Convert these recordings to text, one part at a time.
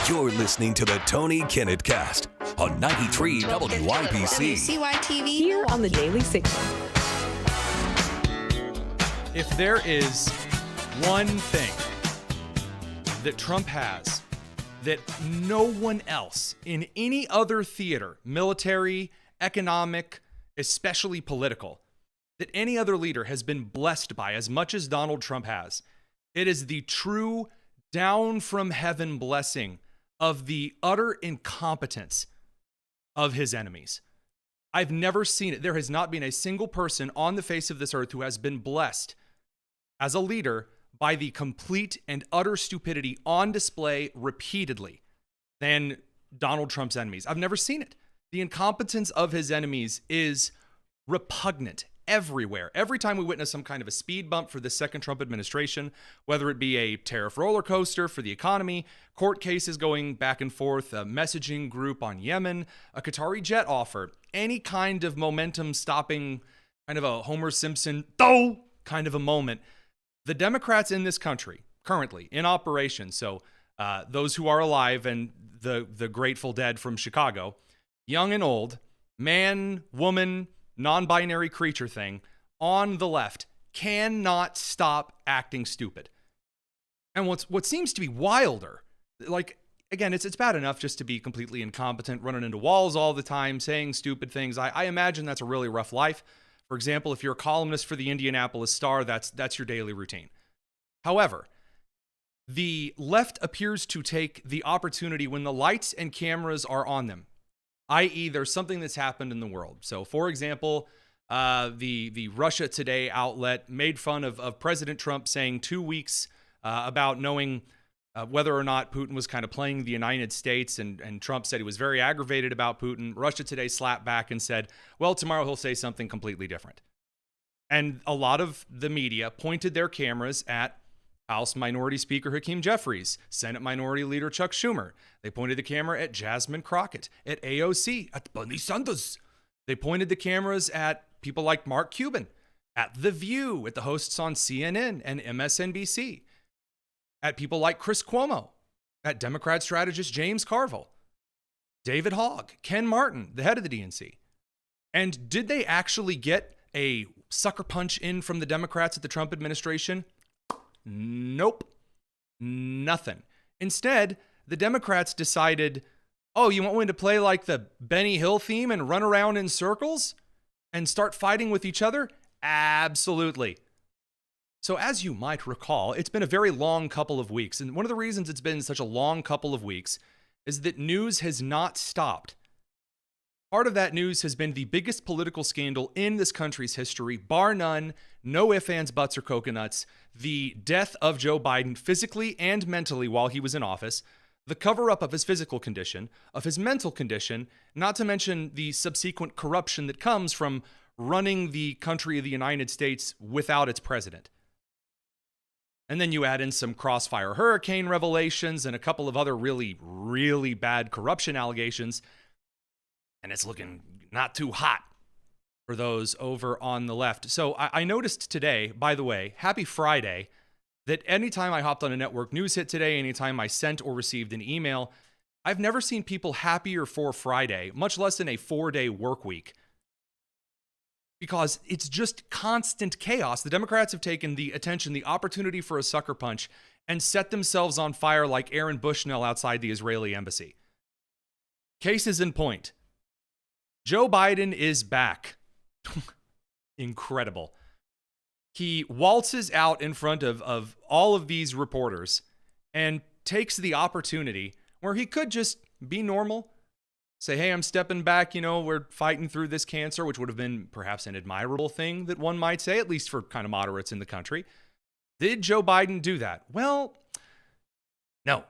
You're listening to the Tony Kinnett Cast on 93 WYPC. WCYTV. Here on the Daily Signal. If there is one thing that Trump has that no one else in any other theater, military, economic, especially political, that any other leader has been blessed by as much as Donald Trump has, it is the true down from heaven blessing of the utter incompetence of his enemies. I've never seen it. There has not been a single person on the face of this earth who has been blessed as a leader by the complete and utter stupidity on display repeatedly than Donald Trump's enemies. I've never seen it. The incompetence of his enemies is repugnant everywhere. Every time we witness some kind of a speed bump for the second Trump administration, whether it be a tariff roller coaster for the economy, court cases going back and forth, a messaging group on Yemen, a Qatari jet offer, any kind of momentum stopping, kind of a Homer Simpson kind of a moment, the Democrats in this country currently in operation, so those who are alive and the Grateful Dead from Chicago, young and old, man, woman, non-binary creature thing on the left cannot stop acting stupid. And what seems to be wilder, like, again, it's bad enough just to be completely incompetent, running into walls all the time, saying stupid things. I imagine that's a really rough life. For example, if you're a columnist for the Indianapolis Star, that's your daily routine. However, the left appears to take the opportunity when the lights and cameras are on them, i.e. there's something that's happened in the world. So, for example, the Russia Today outlet made fun of President Trump saying 2 weeks about knowing whether or not Putin was kind of playing the United States, and Trump said he was very aggravated about Putin. Russia Today slapped back and said, well, tomorrow he'll say something completely different. And a lot of the media pointed their cameras at House Minority Speaker Hakeem Jeffries, Senate Minority Leader Chuck Schumer. They pointed the camera at Jasmine Crockett, at AOC, at Bernie Sanders. They pointed the cameras at people like Mark Cuban, at The View, at the hosts on CNN and MSNBC, at people like Chris Cuomo, at Democrat strategist James Carville, David Hogg, Ken Martin, the head of the DNC. And did they actually get a sucker punch in from the Democrats at the Trump administration? Nope. Nothing. Instead, the Democrats decided, oh, you want me to play like the Benny Hill theme and run around in circles and start fighting with each other? Absolutely. So as you might recall, it's been a very long couple of weeks. And one of the reasons it's been such a long couple of weeks is that news has not stopped. Part of that news has been the biggest political scandal in this country's history, bar none, no ifs, ands, buts, or coconuts, the death of Joe Biden physically and mentally while he was in office, the cover-up of his physical condition, of his mental condition, not to mention the subsequent corruption that comes from running the country of the United States without its president. And then you add in some Crossfire hurricane revelations and a couple of other really, really bad corruption allegations, and it's looking not too hot for those over on the left. So I noticed today, by the way, happy Friday, that anytime I hopped on a network news hit today, anytime I sent or received an email, I've never seen people happier for Friday, much less in a 4-day work week. Because it's just constant chaos. The Democrats have taken the attention, the opportunity for a sucker punch, and set themselves on fire like Aaron Bushnell outside the Israeli embassy. Cases in point. Joe Biden is back. Incredible. He waltzes out in front of all of these reporters and takes the opportunity where he could just be normal, say, hey, I'm stepping back, we're fighting through this cancer, which would have been perhaps an admirable thing that one might say, at least for kind of moderates in the country. Did Joe Biden do that? Well, no.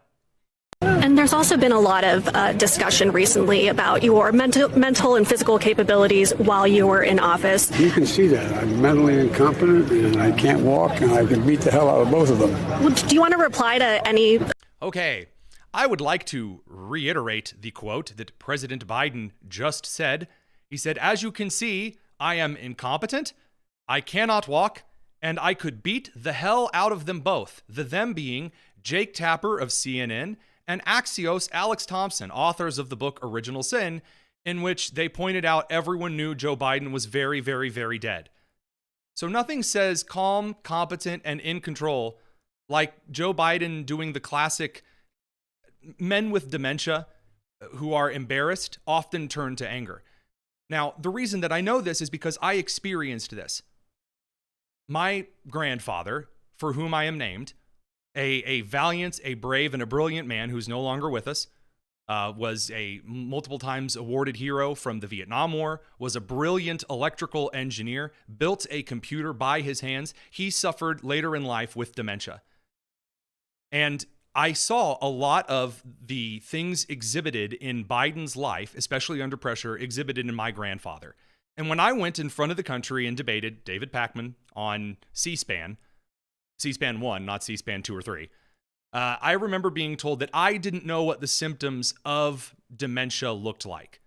And there's also been a lot of discussion recently about your mental and physical capabilities while you were in office. You can see that. I'm mentally incompetent and I can't walk and I can beat the hell out of both of them. Well, do you want to reply to any? Okay. I would like to reiterate the quote that President Biden just said. He said, as you can see, I am incompetent, I cannot walk, and I could beat the hell out of them both. The them being Jake Tapper of CNN and Axios, Alex Thompson, authors of the book Original Sin, in which they pointed out everyone knew Joe Biden was very, very, very dead. So nothing says calm, competent, and in control like Joe Biden doing the classic men with dementia who are embarrassed often turn to anger. Now, the reason that I know this is because I experienced this. My grandfather, for whom I am named, a valiant, a brave, and a brilliant man who's no longer with us, was a multiple times awarded hero from the Vietnam War, was a brilliant electrical engineer, built a computer by his hands. He suffered later in life with dementia. And I saw a lot of the things exhibited in Biden's life, especially under pressure, exhibited in my grandfather. And when I went in front of the country and debated David Pakman on C-SPAN 1, not C-SPAN 2 or 3, I remember being told that I didn't know what the symptoms of dementia looked like.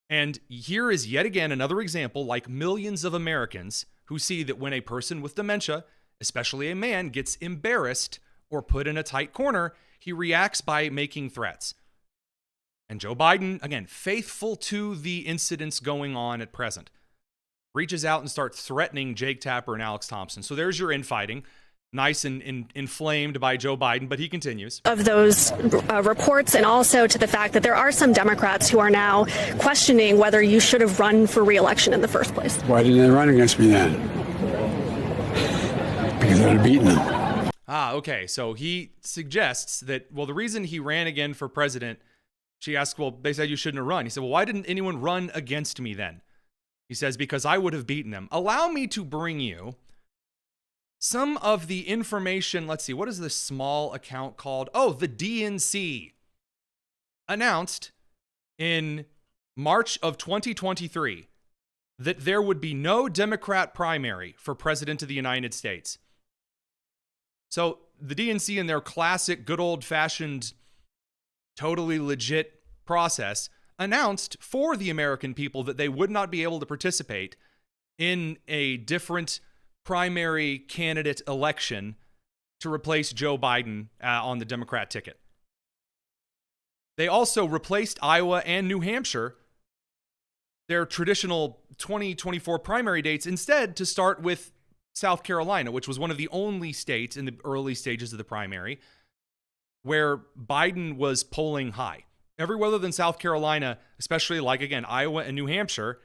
And here is yet again another example, like millions of Americans who see that when a person with dementia, especially a man, gets embarrassed or put in a tight corner, he reacts by making threats. And Joe Biden, again, faithful to the incidents going on at present, reaches out and starts threatening Jake Tapper and Alex Thompson. So there's your infighting. Nice and inflamed by Joe Biden, but he continues. Of those reports, and also to the fact that there are some Democrats who are now questioning whether you should have run for re-election in the first place. Why didn't they run against me then? Because I'd have beaten them. Okay. So he suggests that, well, the reason he ran again for president, she asks, well, they said you shouldn't have run. He said, well, why didn't anyone run against me then? He says, because I would have beaten them. Allow me to bring you some of the information. Let's see, what is this small account called? Oh, the DNC announced in March of 2023 that there would be no Democrat primary for president of the United States. So the DNC, in their classic, good old-fashioned, totally legit process, announced for the American people that they would not be able to participate in a different primary candidate election to replace Joe Biden on the Democrat ticket. They also replaced Iowa and New Hampshire, their traditional 2024 primary dates, instead to start with South Carolina, which was one of the only states in the early stages of the primary where Biden was polling high. Everywhere other than South Carolina, especially like, again, Iowa and New Hampshire,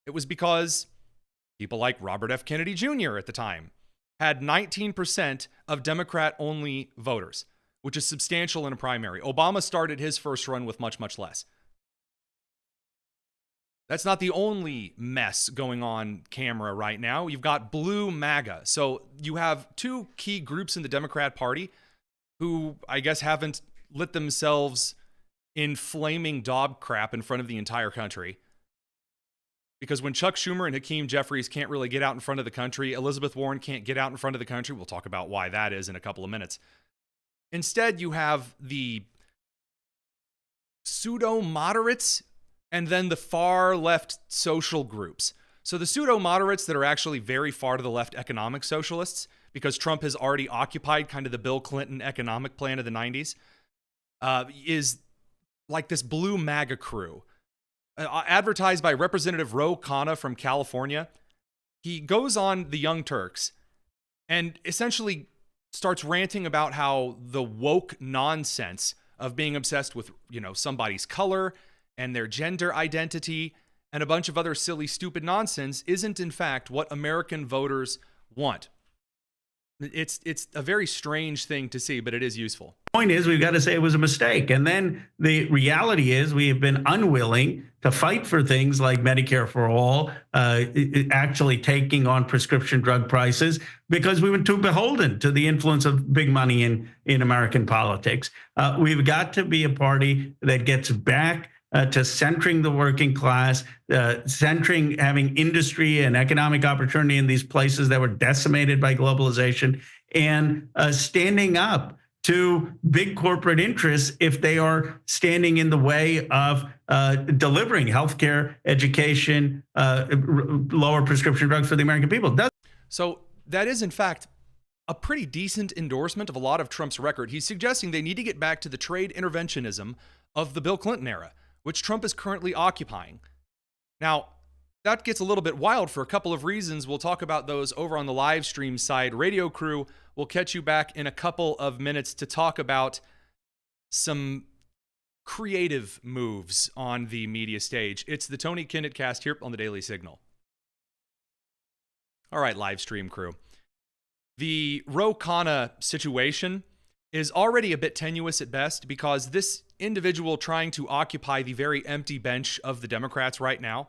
it was because people like Robert F. Kennedy Jr. at the time had 19% of Democrat-only voters, which is substantial in a primary. Obama started his first run with much, much less. That's not the only mess going on camera right now. You've got blue MAGA. So you have two key groups in the Democrat Party who I guess haven't lit themselves in flaming dog crap in front of the entire country. Because when Chuck Schumer and Hakeem Jeffries can't really get out in front of the country, Elizabeth Warren can't get out in front of the country. We'll talk about why that is in a couple of minutes. Instead, you have the pseudo-moderates and then the far left social groups. So the pseudo-moderates that are actually very far to the left economic socialists, because Trump has already occupied kind of the Bill Clinton economic plan of the 90s, is like this blue MAGA crew. Advertised by Representative Khanna from California. He goes on the Young Turks and essentially starts ranting about how the woke nonsense of being obsessed with, somebody's color and their gender identity and a bunch of other silly, stupid nonsense isn't in fact what American voters want. It's a very strange thing to see, but it is useful. Point is, we've got to say it was a mistake. And then the reality is we have been unwilling to fight for things like Medicare for all, actually taking on prescription drug prices, because we were too beholden to the influence of big money in American politics. We've got to be a party that gets back to centering the working class, having industry and economic opportunity in these places that were decimated by globalization, and standing up to big corporate interests if they are standing in the way of delivering healthcare, education, lower prescription drugs for the American people. So that is, in fact, a pretty decent endorsement of a lot of Trump's record. He's suggesting they need to get back to the trade interventionism of the Bill Clinton era, which Trump is currently occupying. Now, that gets a little bit wild for a couple of reasons. We'll talk about those over on the live stream side. Radio crew, we'll catch you back in a couple of minutes to talk about some creative moves on the media stage. It's the Tony Kinnett cast here on the Daily Signal. All right, live stream crew. The Khanna situation is already a bit tenuous at best because this individual trying to occupy the very empty bench of the Democrats right now,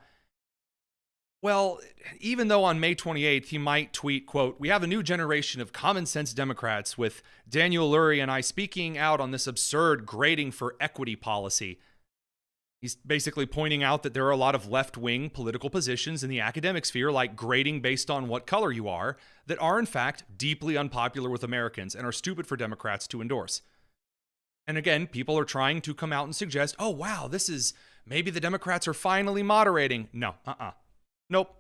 well, even though on May 28th he might tweet, quote, "We have a new generation of common sense Democrats with Daniel Lurie and I speaking out on this absurd grading for equity policy." He's basically pointing out that there are a lot of left-wing political positions in the academic sphere, like grading based on what color you are, that are in fact deeply unpopular with Americans and are stupid for Democrats to endorse. And again, people are trying to come out and suggest, oh, wow, this is, maybe the Democrats are finally moderating. No, Nope.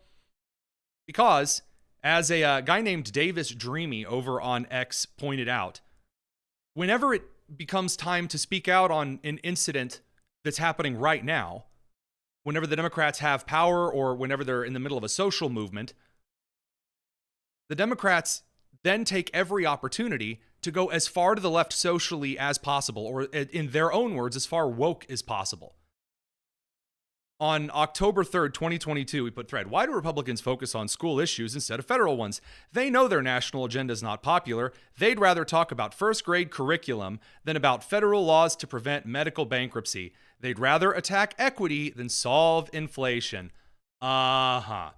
Because, as a guy named Davis Dreamy over on X pointed out, whenever it becomes time to speak out on an incident that's happening right now, whenever the Democrats have power or whenever they're in the middle of a social movement, the Democrats then take every opportunity to go as far to the left socially as possible, or in their own words, as far woke as possible. On October 3rd, 2022, we put thread, why do Republicans focus on school issues instead of federal ones? They know their national agenda is not popular. They'd rather talk about first grade curriculum than about federal laws to prevent medical bankruptcy. They'd rather attack equity than solve inflation. Now,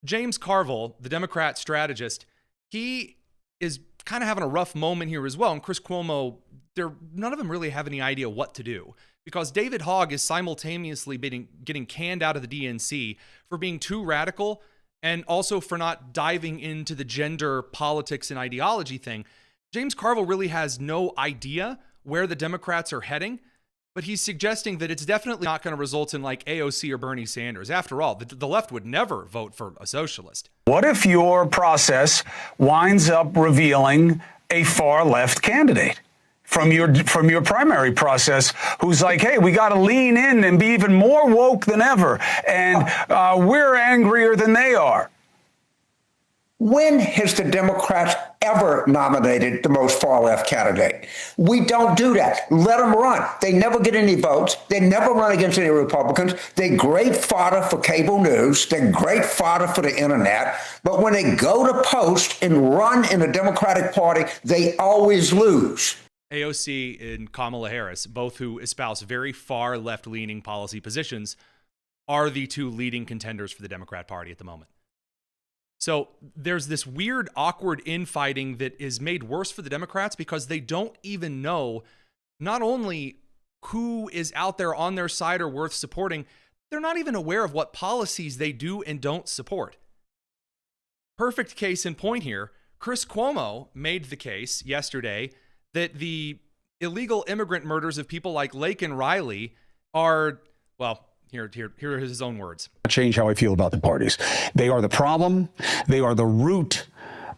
James Carville, the Democrat strategist, he is kind of having a rough moment here as well. And Chris Cuomo, none of them really have any idea what to do, because David Hogg is simultaneously getting canned out of the DNC for being too radical and also for not diving into the gender politics and ideology thing. James Carville really has no idea where the Democrats are heading, but he's suggesting that it's definitely not going to result in like AOC or Bernie Sanders. After all, the left would never vote for a socialist. What if your process winds up revealing a far left candidate from your primary process who's like, hey, we got to lean in and be even more woke than ever, and we're angrier than they are? When has the Democrats ever nominated the most far-left candidate? We don't do that. Let them run. They never get any votes. They never run against any Republicans. They're great fodder for cable news. They're great fodder for the internet. But when they go to post and run in the Democratic Party, they always lose. AOC and Kamala Harris, both who espouse very far left-leaning policy positions, are the two leading contenders for the Democrat Party at the moment. So there's this weird, awkward infighting that is made worse for the Democrats because they don't even know not only who is out there on their side or worth supporting, they're not even aware of what policies they do and don't support. Perfect case in point here, Chris Cuomo made the case yesterday that the illegal immigrant murders of people like Lake and Riley are, well, here are his own words. Change how I feel about the parties. They are the problem. They are the root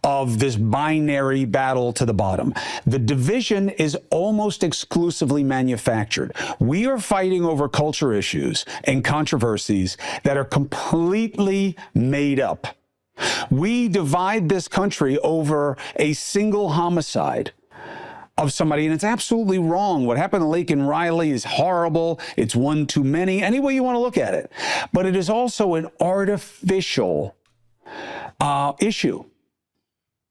of this binary battle to the bottom. The division is almost exclusively manufactured. We are fighting over culture issues and controversies that are completely made up. We divide this country over a single homicide of somebody, and it's absolutely wrong. What happened to Lake and Riley is horrible. It's one too many, any way you want to look at it. But it is also an artificial issue.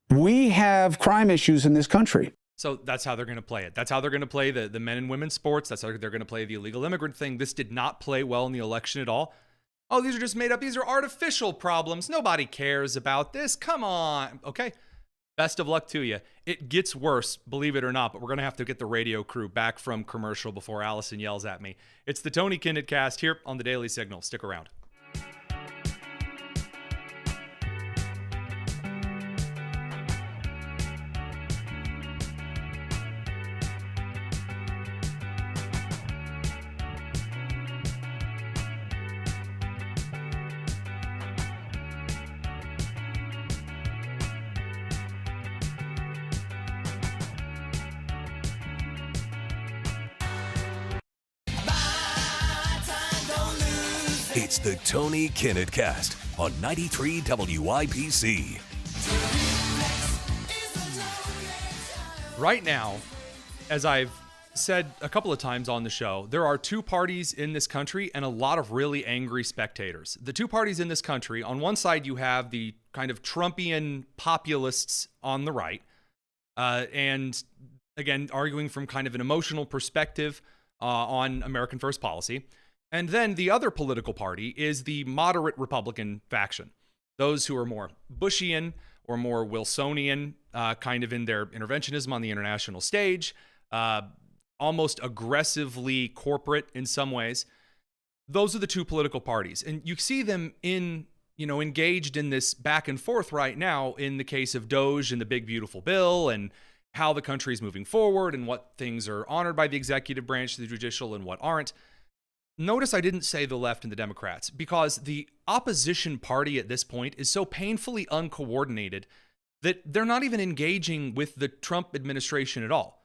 We have crime issues in this country. So that's how they're going to play it. That's how they're going to play the men and women's sports. That's how they're going to play the illegal immigrant thing. This did not play well in the election at all. Oh, these are just made up. These are artificial problems. Nobody cares about this. Come on. Okay. Best of luck to you. It gets worse, believe it or not, but we're going to have to get the radio crew back from commercial before Allison yells at me. It's the Tony Kinnett cast here on the Daily Signal. Stick around. It's the Tony Kinnett Cast on 93 WIPC. Right now, as I've said a couple of times on the show, there are two parties in this country and a lot of really angry spectators. The two parties in this country, on one side, you have the kind of Trumpian populists on the right, and again, arguing from kind of an emotional perspective on American first policy. And then the other political party is the moderate Republican faction, those who are more Bushian or more Wilsonian, kind of in their interventionism on the international stage, almost aggressively corporate in some ways. Those are the two political parties. And you see them engaged in this back and forth right now in the case of DOJ and the big beautiful bill and how the country is moving forward and what things are honored by the executive branch, the judicial, and what aren't. Notice I didn't say the left and the Democrats, because the opposition party at this point is so painfully uncoordinated that they're not even engaging with the Trump administration at all.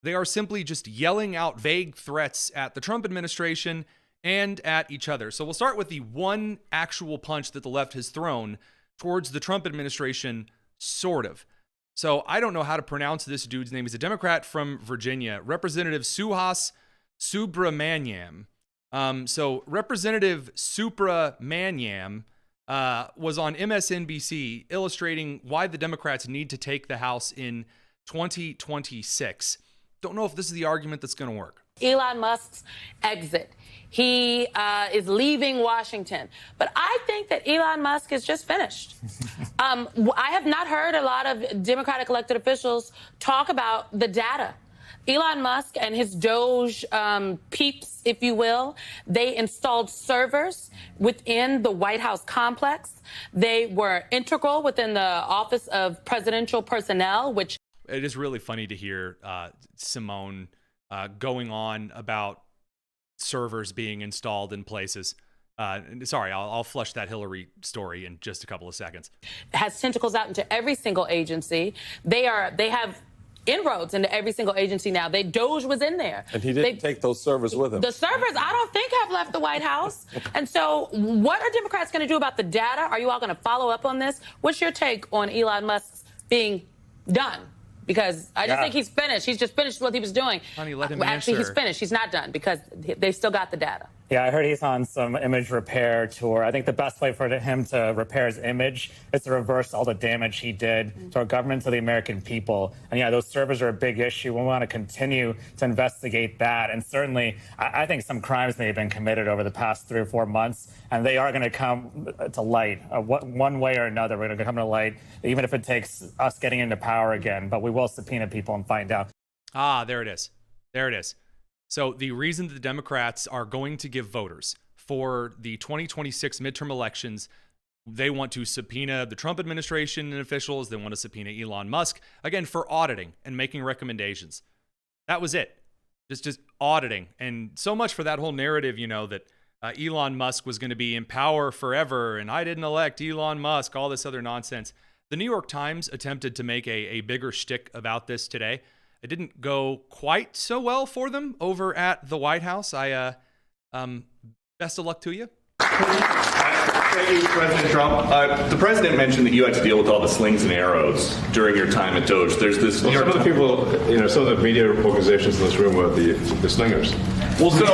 They are simply just yelling out vague threats at the Trump administration and at each other. So we'll start with the one actual punch that the left has thrown towards the Trump administration, sort of. So I don't know how to pronounce this dude's name. He's a Democrat from Virginia, Representative Suhas Subramaniam. So Representative Subramaniam was on MSNBC illustrating why the Democrats need to take the House in 2026. Don't know if this is the argument that's going to work. Elon Musk's exit. He is leaving Washington. But I think that Elon Musk is just finished. I have not heard a lot of Democratic elected officials talk about the data. Elon Musk and his Doge peeps, if you will, they installed servers within the White House complex. They were integral within the Office of Presidential Personnel, which... It is really funny to hear Simone going on about servers being installed in places. Sorry, I'll flush that Hillary story in just a couple of seconds. Has tentacles out into every single agency. They have inroads into every single agency now. Doge was in there. And he didn't take those servers with him. The servers, I don't think, have left the White House. And so what are Democrats going to do about the data? Are you all going to follow up on this? What's your take on Elon Musk being done? Because I just think he's finished. He's just finished what he was doing. Honey, let him Actually, answer. he's finished. He's not done because they've still got the data. Yeah, I heard he's on some image repair tour. I think the best way for him to repair his image is to reverse all the damage he did to our government, to the American people. And yeah, those servers are a big issue. We want to continue to investigate that. And certainly, I think some crimes may have been committed over the past 3 or 4 months, and they are going to come to light. One way or another, we're going to come to light, even if it takes us getting into power again. But we will subpoena people and find out. There it is. There it is. So the reason that the Democrats are going to give voters for the 2026 midterm elections, they want to subpoena the Trump administration and officials. They want to subpoena Elon Musk, again, for auditing and making recommendations. That was it. Just auditing. And so much for that whole narrative, that Elon Musk was going to be in power forever and I didn't elect Elon Musk, all this other nonsense. The New York Times attempted to make a bigger shtick about this today. It didn't go quite so well for them over at the White House. Best of luck to you. Thank you, President Trump. The president mentioned that you had to deal with all the slings and arrows during your time at Doge. There's this. Well, some of the people, some of the media organizations in this room are the slingers. Well, so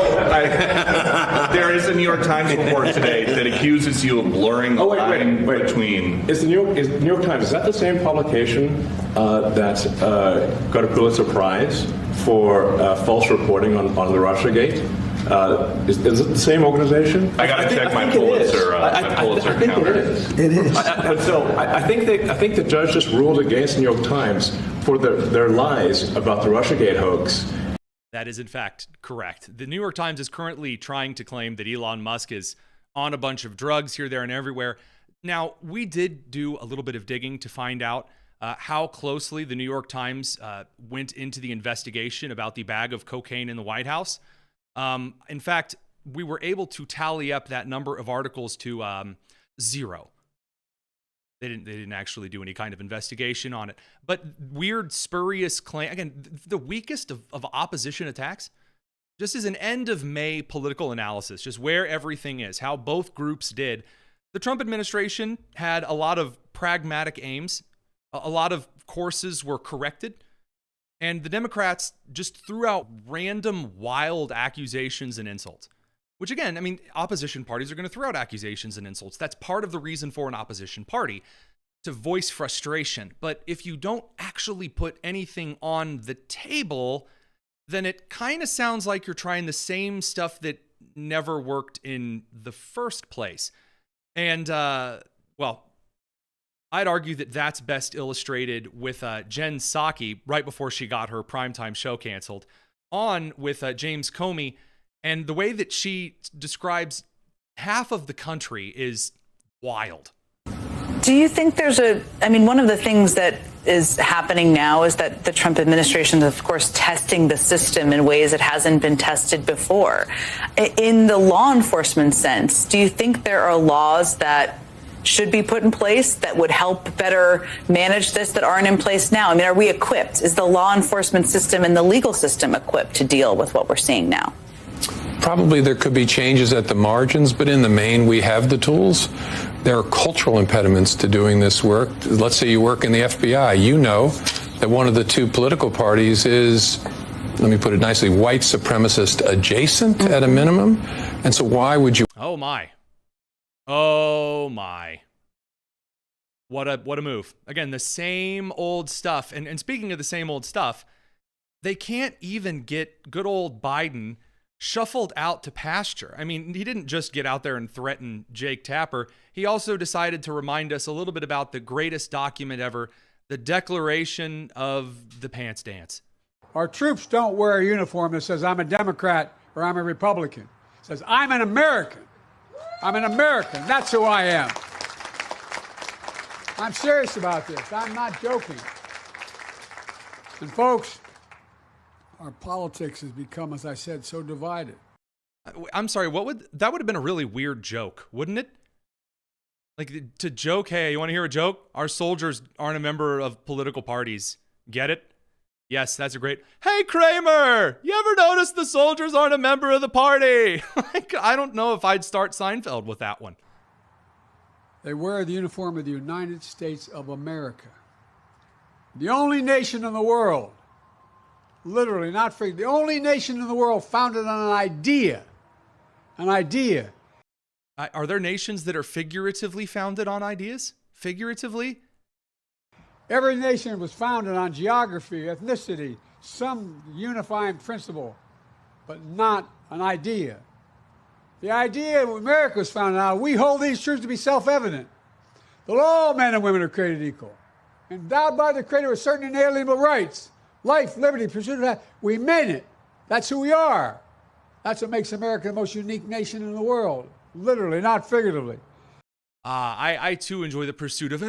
there is a New York Times report today that accuses you of blurring the line between. Is the New York Times, is that the same publication that got a Pulitzer Prize for false reporting on the Russiagate? Is it the same organization? I got to check my Pulitzer. My Pulitzer counter. It is. I think the judge just ruled against the New York Times for their lies about the Russiagate hoax. That is, in fact, correct. The New York Times is currently trying to claim that Elon Musk is on a bunch of drugs here, there, and everywhere. Now, we did do a little bit of digging to find out how closely the New York Times went into the investigation about the bag of cocaine in the White House. In fact, we were able to tally up that number of articles to 0. They didn't actually do any kind of investigation on it. But weird, spurious claim. Again, the weakest of opposition attacks. just as an end of May political analysis, just where everything is, how both groups did, the Trump administration had a lot of pragmatic aims. A lot of courses were corrected. And the Democrats just threw out random, wild accusations and insults. Which again, I mean, opposition parties are going to throw out accusations and insults. That's part of the reason for an opposition party, to voice frustration. But if you don't actually put anything on the table, then it kind of sounds like you're trying the same stuff that never worked in the first place. And, well, I'd argue that that's best illustrated with Jen Psaki right before she got her primetime show canceled, on with James Comey. And the way that she describes half of the country is wild. Do you think there's one of the things that is happening now is that the Trump administration is, of course, testing the system in ways it hasn't been tested before. In the law enforcement sense, do you think there are laws that should be put in place that would help better manage this that aren't in place now? I mean, are we equipped? Is the law enforcement system and the legal system equipped to deal with what we're seeing now? Probably there could be changes at the margins, but in the main, we have the tools. There are cultural impediments to doing this work. Let's say you work in the FBI. You know that one of the two political parties is, let me put it nicely, white supremacist adjacent at a minimum. And so why would you? Oh, my. Oh, my. What a move. Again, the same old stuff. And speaking of the same old stuff, they can't even get good old Biden shuffled out to pasture. I mean, he didn't just get out there and threaten Jake Tapper. He also decided to remind us a little bit about the greatest document ever, the Declaration of the Pants Dance. Our troops don't wear a uniform that says I'm a Democrat or I'm a Republican. It says I'm an American. I'm an American. That's who I am. I'm serious about this. I'm not joking. And folks, our politics has become, as I said, so divided. I'm sorry, that would have been a really weird joke, wouldn't it? Like, to joke, hey, you want to hear a joke? Our soldiers aren't a member of political parties. Get it? Yes, that's a great, hey, Kramer, you ever notice the soldiers aren't a member of the party? I don't know if I'd start Seinfeld with that one. They wear the uniform of the United States of America. The only nation in the world, literally, not figuratively, the only nation in the world founded on an idea. An idea. Are there nations that are figuratively founded on ideas? Figuratively? Every nation was founded on geography, ethnicity, some unifying principle, but not an idea. The idea of America was founded on, we hold these truths to be self-evident, that all men and women are created equal, endowed by the Creator with certain inalienable rights, life, liberty, pursuit of that. We meant it. That's who we are. That's what makes America the most unique nation in the world, literally, not figuratively. I too enjoy the pursuit of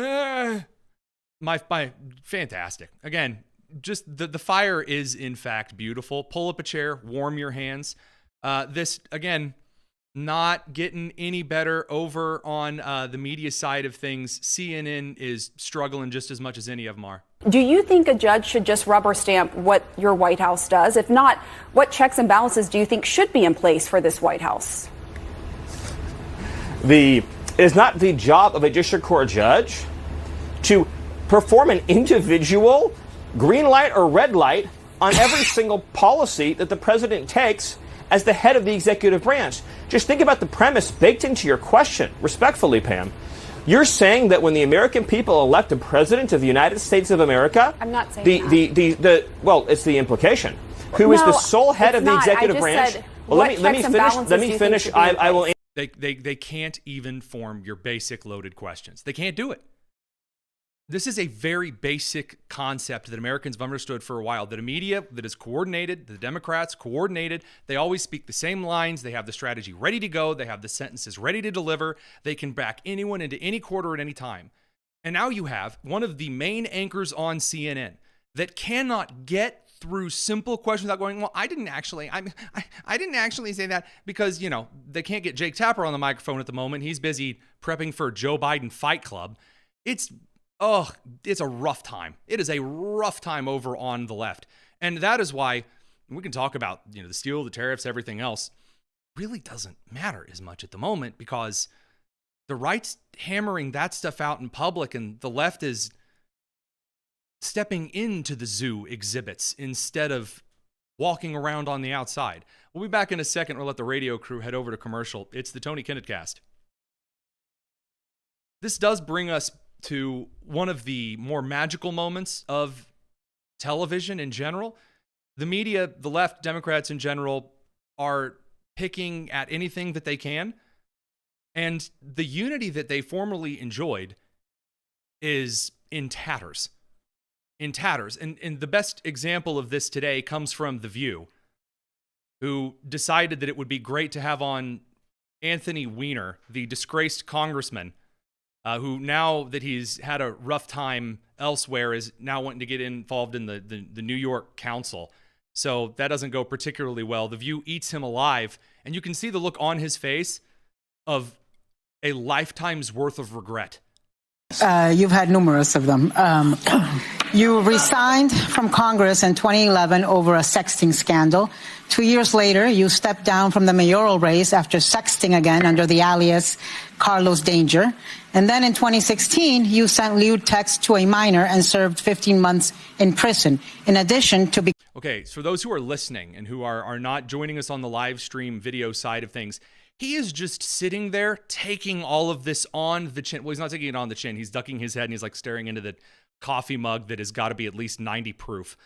my fantastic. Again, just the fire is in fact beautiful. Pull up a chair, warm your hands. This again, not getting any better over on the media side of things. CNN is struggling just as much as any of them are. Do you think a judge should just rubber stamp what your White House does? If not, what checks and balances do you think should be in place for this White House? It is not the job of a district court judge to perform an individual green light or red light on every single policy that the president takes as the head of the executive branch. Just think about the premise baked into your question, respectfully, Pam. You're saying that when the American people elect a president of the United States of America, I'm not saying well, it's the implication, who is the sole head of the executive branch. Well, let me finish. I will. They can't even form your basic loaded questions. They can't do it. This is a very basic concept that Americans have understood for a while, that a media that is coordinated, the Democrats coordinated, they always speak the same lines, they have the strategy ready to go, they have the sentences ready to deliver, they can back anyone into any quarter at any time. And now you have one of the main anchors on CNN that cannot get through simple questions without going, well, I didn't actually say that, because, you know, they can't get Jake Tapper on the microphone at the moment. He's busy prepping for Joe Biden Fight Club. It's a rough time. It is a rough time over on the left. And that is why and we can talk about, the steel, the tariffs, everything else, really doesn't matter as much at the moment because the right's hammering that stuff out in public and the left is stepping into the zoo exhibits instead of walking around on the outside. We'll be back in a second. We'll let the radio crew head over to commercial. It's the Tony Kinnett Cast. This does bring us to one of the more magical moments of television in general. The media, the left, Democrats in general, are picking at anything that they can. And the unity that they formerly enjoyed is in tatters. In tatters. And the best example of this today comes from The View, who decided that it would be great to have on Anthony Weiner, the disgraced congressman, who now that he's had a rough time elsewhere is now wanting to get involved in the New York Council. So that doesn't go particularly well. The View eats him alive, and you can see the look on his face of a lifetime's worth of regret. You've had numerous of them. You resigned from Congress in 2011 over a sexting scandal. 2 years later, you stepped down from the mayoral race after sexting again under the alias Carlos Danger. And then in 2016, you sent lewd texts to a minor and served 15 months in prison. In addition to... Okay, so for those who are listening and who are not joining us on the live stream video side of things, he is just sitting there taking all of this on the chin. Well, he's not taking it on the chin. He's ducking his head and he's like staring into the coffee mug that has got to be at least 90 proof.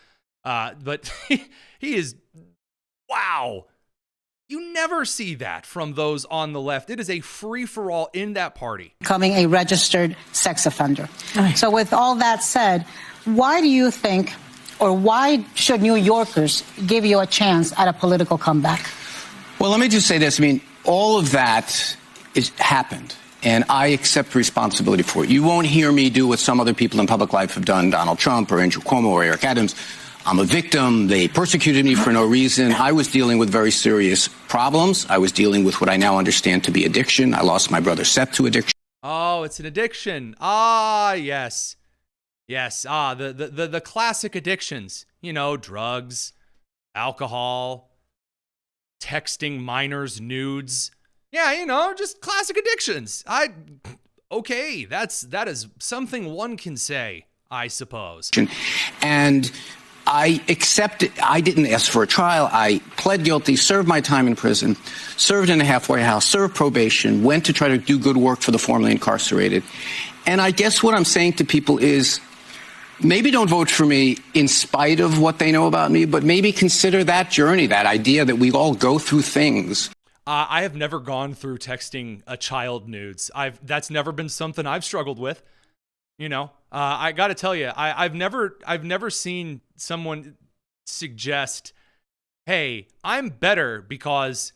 But he is, wow. You never see that from those on the left. It is a free-for-all in that party. Becoming a registered sex offender. So with all that said, why do you think, or why should New Yorkers give you a chance at a political comeback? Well, let me just say this. I mean, all of that happened, and I accept responsibility for it. You won't hear me do what some other people in public life have done, Donald Trump or Andrew Cuomo or Eric Adams. I'm a victim. They persecuted me for no reason. I was dealing with very serious problems. I was dealing with what I now understand to be addiction. I lost my brother Seth to addiction. Oh, it's an addiction. Ah, yes. Yes. Ah, the classic addictions, drugs, alcohol, texting minors nudes. Yeah, just classic addictions. Okay, that is something one can say, I suppose. And I accepted. I didn't ask for a trial. I pled guilty, served my time in prison, served in a halfway house, served probation, went to try to do good work for the formerly incarcerated. And I guess what I'm saying to people is, maybe don't vote for me in spite of what they know about me, but maybe consider that journey, that idea that we all go through things. I have never gone through texting a child nudes. That's never been something I've struggled with. I got to tell you, I've never seen someone suggest, "Hey, I'm better because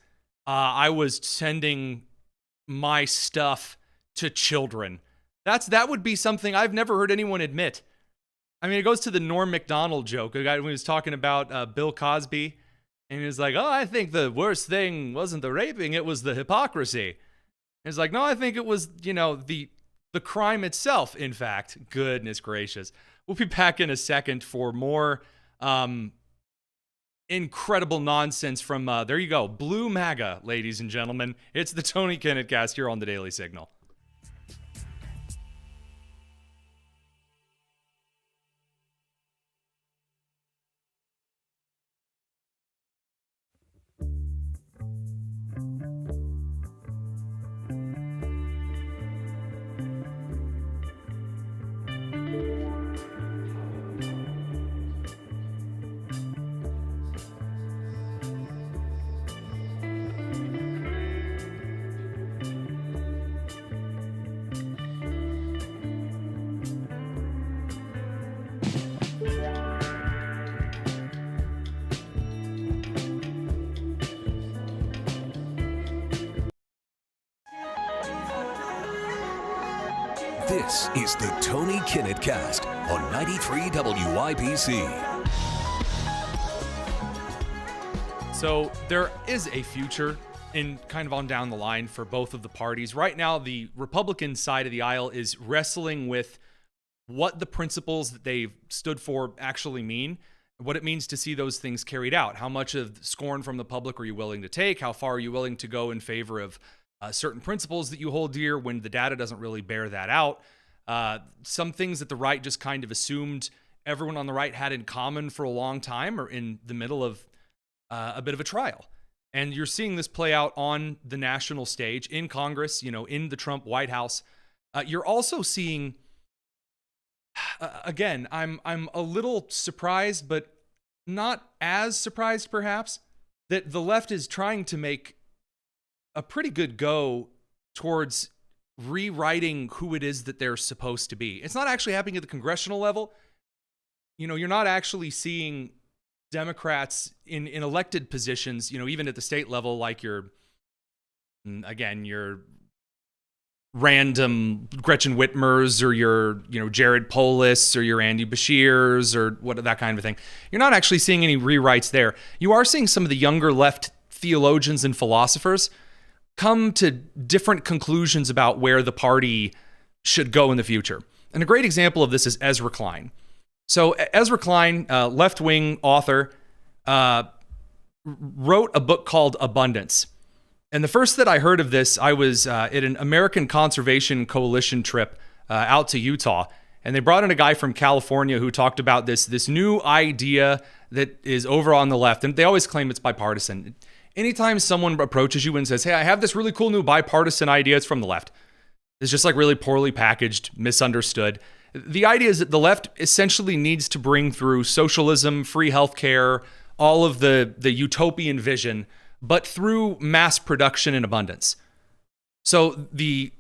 I was sending my stuff to children." That would be something I've never heard anyone admit. I mean, it goes to the Norm Macdonald joke. A guy when he was talking about Bill Cosby, and he was like, "Oh, I think the worst thing wasn't the raping; it was the hypocrisy." And he's like, "No, I think it was, the crime itself, in fact." Goodness gracious. We'll be back in a second for more incredible nonsense from, there you go, Blue MAGA, ladies and gentlemen. It's the Tony Kinnett Cast here on the Daily Signal. This is the Tony Kinnett Cast on 93 WIBC. So there is a future in kind of on down the line for both of the parties. Right now, the Republican side of the aisle is wrestling with what the principles that they've stood for actually mean. what it means to see those things carried out. How much of scorn from the public are you willing to take? How far are you willing to go in favor of certain principles that you hold dear when the data doesn't really bear that out? Some things that the right just kind of assumed everyone on the right had in common for a long time are in the middle of a bit of a trial. And you're seeing this play out on the national stage, in Congress, in the Trump White House. You're also seeing, again, I'm a little surprised, but not as surprised perhaps, that the left is trying to make a pretty good go towards rewriting who it is that they're supposed to be. It's not actually happening at the congressional level. You're not actually seeing Democrats in elected positions, even at the state level, like your random Gretchen Whitmers or your, Jared Polis or your Andy Beshears or that kind of thing. You're not actually seeing any rewrites there. You are seeing some of the younger left theologians and philosophers come to different conclusions about where the party should go in the future. And a great example of this is Ezra Klein. So Ezra Klein, left-wing author, wrote a book called Abundance. And the first that I heard of this, I was at an American Conservation Coalition trip out to Utah. And they brought in a guy from California who talked about this new idea that is over on the left. And they always claim it's bipartisan. Anytime someone approaches you and says, hey, I have this really cool new bipartisan idea, it's from the left. It's just like really poorly packaged, misunderstood. The idea is that the left essentially needs to bring through socialism, free healthcare, all of the utopian vision, but through mass production and abundance. So the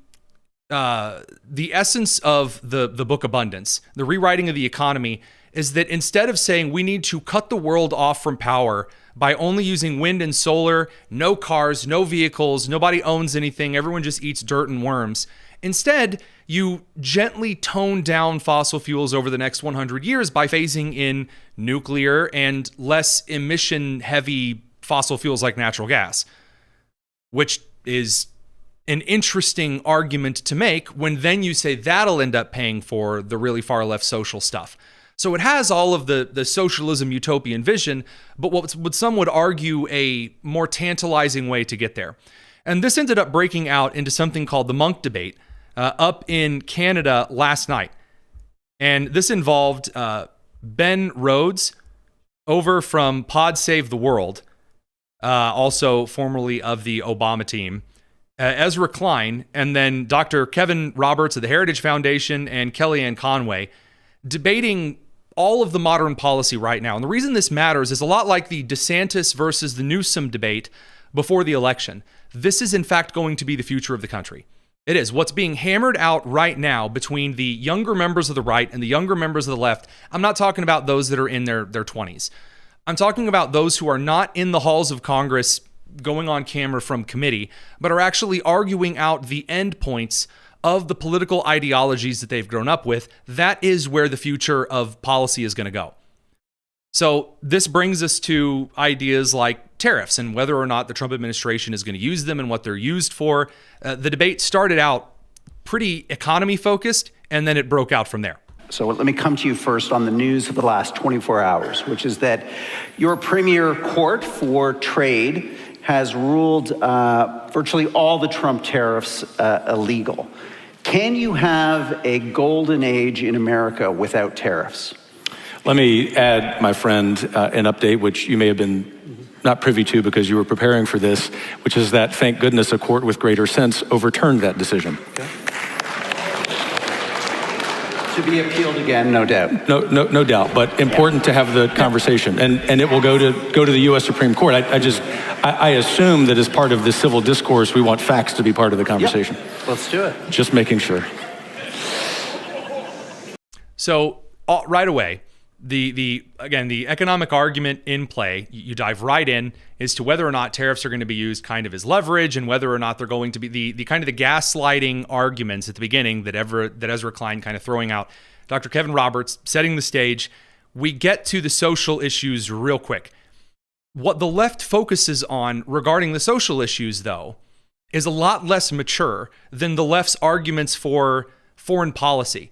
essence of the book Abundance, the rewriting of the economy, is that instead of saying we need to cut the world off from power by only using wind and solar, no cars, no vehicles, nobody owns anything, everyone just eats dirt and worms. Instead, you gently tone down fossil fuels over the next 100 years by phasing in nuclear and less emission-heavy fossil fuels like natural gas, which is an interesting argument to make when then you say that'll end up paying for the really far-left social stuff. So it has all of the socialism utopian vision, but what some would argue a more tantalizing way to get there. And this ended up breaking out into something called the Monk debate up in Canada last night. And this involved Ben Rhodes over from Pod Save the World, also formerly of the Obama team, Ezra Klein, and then Dr. Kevin Roberts of the Heritage Foundation and Kellyanne Conway debating all of the modern policy right now. And the reason this matters is a lot like the DeSantis versus the Newsom debate before the election. This is in fact going to be the future of the country. It is. What's being hammered out right now between the younger members of the right and the younger members of the left. I'm not talking about those that are in their 20s. I'm talking about those who are not in the halls of Congress going on camera from committee, but are actually arguing out the end points of the political ideologies that they've grown up with. That is where the future of policy is going to go. So this brings us to ideas like tariffs and whether or not the Trump administration is going to use them and what they're used for. The debate started out pretty economy focused, and then it broke out from there. So let me come to you first on the news of the last 24 hours, which is that your premier court for trade has ruled virtually all the Trump tariffs illegal. Can you have a golden age in America without tariffs? Let me add, my friend, an update which you may have been not privy to because you were preparing for this, which is that, thank goodness, a court with greater sense overturned that decision. Okay. To be appealed again, no doubt. No doubt, but important to have the conversation, and it will go to the U.S. Supreme Court. I assume that as part of the civil discourse, we want facts to be part of the conversation. Yep. Let's do it. Just making sure. So right away, the economic argument in play, you dive right in as to whether or not tariffs are going to be used kind of as leverage, and whether or not they're going to be the kind of the gaslighting arguments at the beginning that Ezra Klein kind of throwing out. Dr. Kevin Roberts setting the stage. We get to the social issues real quick. What the left focuses on regarding the social issues, though, is a lot less mature than the left's arguments for foreign policy.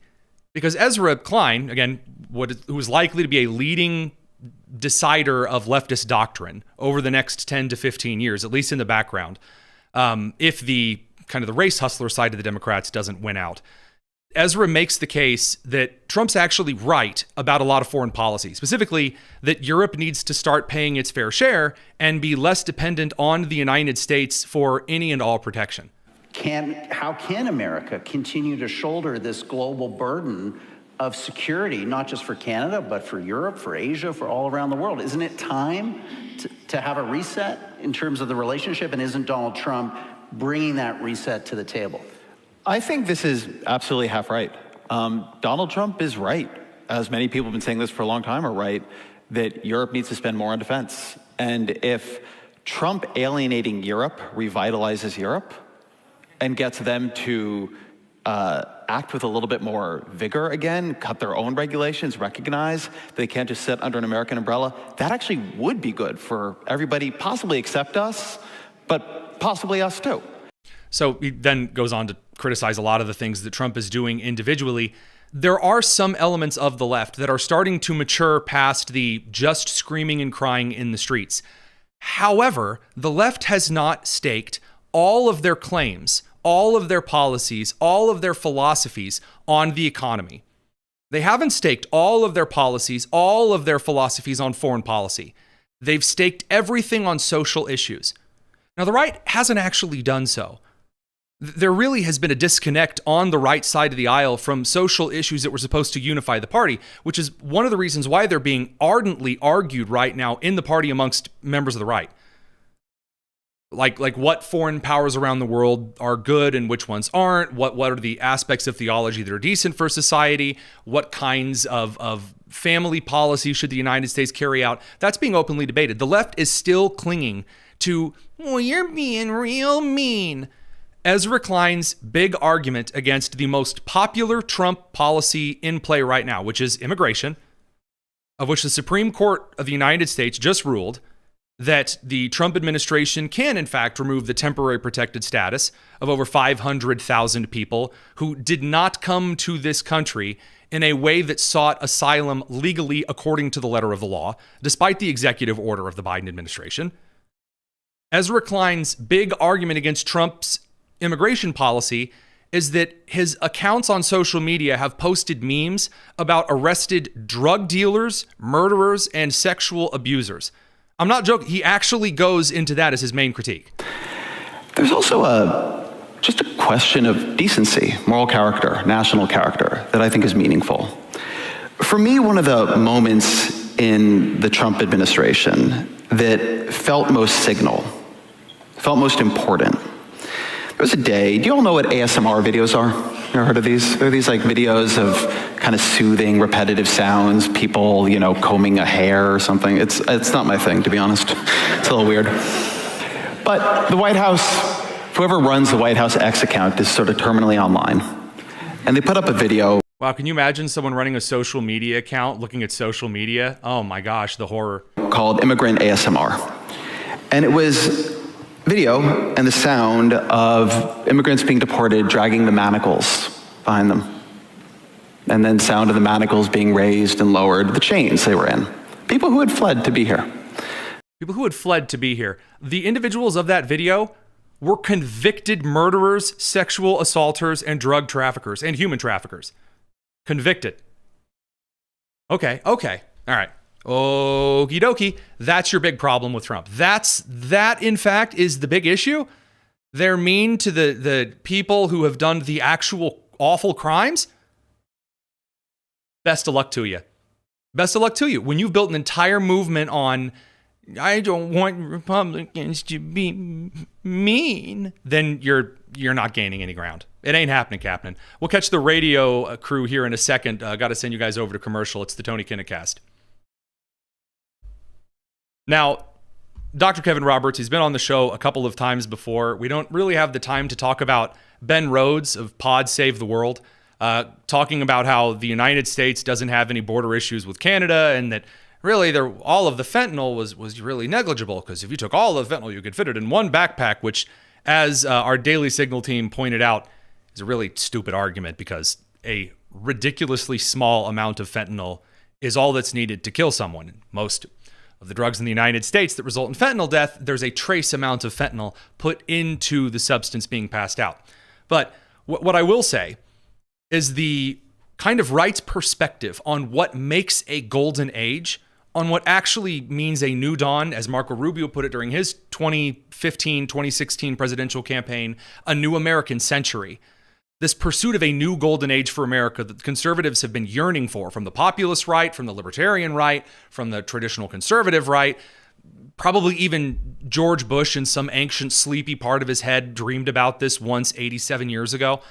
Because Ezra Klein, again, who is likely to be a leading decider of leftist doctrine over the next 10 to 15 years, at least in the background, if the kind of the race hustler side of the Democrats doesn't win out. Ezra makes the case that Trump's actually right about a lot of foreign policy, specifically that Europe needs to start paying its fair share and be less dependent on the United States for any and all protection. How can America continue to shoulder this global burden of security, not just for Canada, but for Europe, for Asia, for all around the world? Isn't it time to have a reset in terms of the relationship? And isn't Donald Trump bringing that reset to the table? I think this is absolutely half right. Donald Trump is right, as many people have been saying this for a long time, are right, that Europe needs to spend more on defense. And if Trump alienating Europe revitalizes Europe and gets them to act with a little bit more vigor again, cut their own regulations, recognize they can't just sit under an American umbrella, that actually would be good for everybody, possibly except us, but possibly us too. So he then goes on to criticize a lot of the things that Trump is doing individually. There are some elements of the left that are starting to mature past the just screaming and crying in the streets. However, the left has not staked all of their claims, all of their policies, all of their philosophies on the economy. They haven't staked all of their policies, all of their philosophies on foreign policy. They've staked everything on social issues. Now, the right hasn't actually done so. There really has been a disconnect on the right side of the aisle from social issues that were supposed to unify the party, which is one of the reasons why they're being ardently argued right now in the party amongst members of the right. Like what foreign powers around the world are good and which ones aren't, what are the aspects of theology that are decent for society, what kinds of family policy should the United States carry out. That's being openly debated. The left is still clinging to, well, you're being real mean. Ezra Klein's big argument against the most popular Trump policy in play right now, which is immigration, of which the Supreme Court of the United States just ruled that the Trump administration can, in fact, remove the temporary protected status of over 500,000 people who did not come to this country in a way that sought asylum legally according to the letter of the law, despite the executive order of the Biden administration. Ezra Klein's big argument against Trump's immigration policy is that his accounts on social media have posted memes about arrested drug dealers, murderers, and sexual abusers. I'm not joking. He actually goes into that as his main critique. There's also just a question of decency, moral character, national character that I think is meaningful. For me, one of the moments in the Trump administration that felt most signal, felt most important, there was a day, do you all know what ASMR videos are? You ever heard of these? They're these like videos of kind of soothing, repetitive sounds, people, combing a hair or something. It's not my thing, to be honest. It's a little weird. But the White House, whoever runs the White House X account is sort of terminally online. And they put up a video. Wow, can you imagine someone running a social media account, looking at social media? Oh my gosh, the horror. Called Immigrant ASMR. And it was video and the sound of immigrants being deported, dragging the manacles behind them. And then sound of the manacles being raised and lowered, the chains they were in. People who had fled to be here. People who had fled to be here. The individuals of that video were convicted murderers, sexual assaulters, and drug traffickers, and human traffickers. Convicted. Okay, all right. Okie dokie. That's your big problem with Trump. That, in fact, is the big issue. They're mean to the people who have done the actual awful crimes. Best of luck to you. Best of luck to you. When you've built an entire movement on, I don't want Republicans to be mean, then you're not gaining any ground. It ain't happening, Captain. We'll catch the radio crew here in a second. Got to send you guys over to commercial. It's the Tony Kinnett Cast. Now, Dr. Kevin Roberts, he's been on the show a couple of times before. We don't really have the time to talk about Ben Rhodes of Pod Save the World, talking about how the United States doesn't have any border issues with Canada and that really all of the fentanyl was really negligible because if you took all of the fentanyl, you could fit it in one backpack, which, as our Daily Signal team pointed out, is a really stupid argument because a ridiculously small amount of fentanyl is all that's needed to kill someone. Most of the drugs in the United States that result in fentanyl death, there's a trace amount of fentanyl put into the substance being passed out. But what I will say is the kind of right's perspective on what makes a golden age, on what actually means a new dawn, as Marco Rubio put it during his 2015, 2016 presidential campaign, a new American century. This pursuit of a new golden age for America that conservatives have been yearning for, from the populist right, from the libertarian right, from the traditional conservative right, probably even George Bush in some ancient sleepy part of his head dreamed about this once 87 years ago.